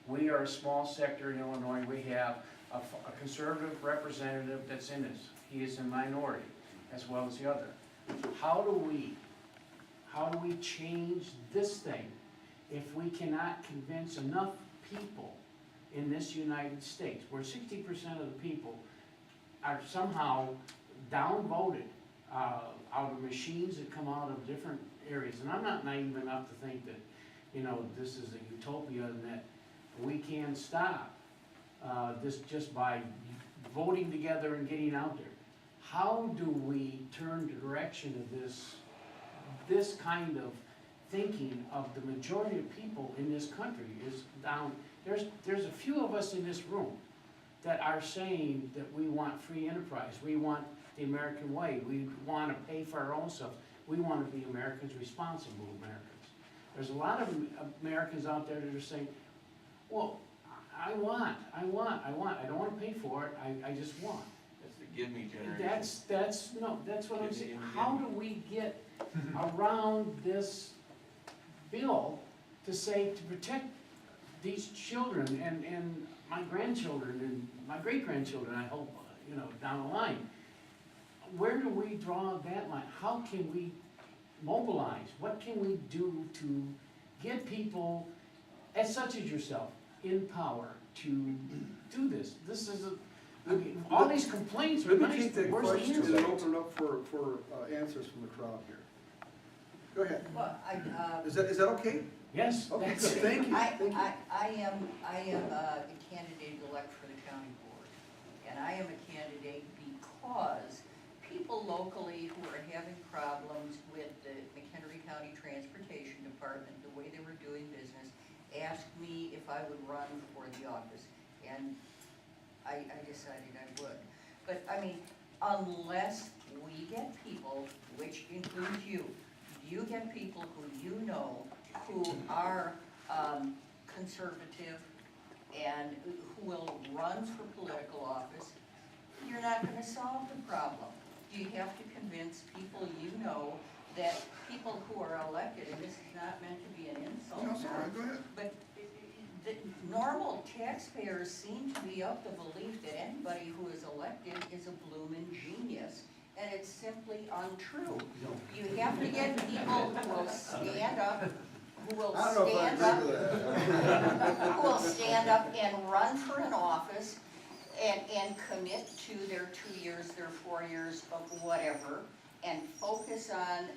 We are a small sector in Illinois. We have a conservative representative that's in this. He is a minority as well as the other. How do we change this thing if we cannot convince enough people in this United States, where 60% of the people are somehow downvoted out of machines that come out of different areas? And I'm not naive enough to think that, you know, this is a utopia and that we can stop this just by voting together and getting out there. How do we turn the direction of this kind of thinking of the majority of people in this country is down? There's a few of us in this room that are saying that we want free enterprise, we want the American way, we want to pay for our own stuff, we want to be Americans, responsible Americans. There's a lot of Americans out there that are saying, well, I don't want to pay for it, I just want. That's the give me generation. That's what I'm saying. How do we get around this bill to say, to protect these children and my grandchildren and my great-grandchildren, I hope, you know, down the line? Where do we draw that line? How can we mobilize? What can we do to get people, as such as yourself, in power to do this? This is all these complaints are Let me nice, take but that where's the question answer? and open it up for answers from the crowd here. Go ahead. Well, Is that okay? Yes, Okay, that's good. it. Thank you. I am a candidate elect for the county board. And I am a candidate because people locally who are having problems with the McHenry County Transportation Department, the way they were doing business, asked me if I would run for the office. And I decided I would. But I mean, unless we get people, which includes you get people who you know who are conservative and who will run for political office, you're not going to solve the problem. You have to convince people you know that people who are elected, and this is not meant to be an insult, No, sorry, go ahead. but the normal taxpayers seem to be of the belief that anybody who is elected is a bloomin' genius, and it's simply untrue. You have to get people who will stand up, who will stand up and run for an office and commit to their 2 years, their 4 years of whatever, and focus on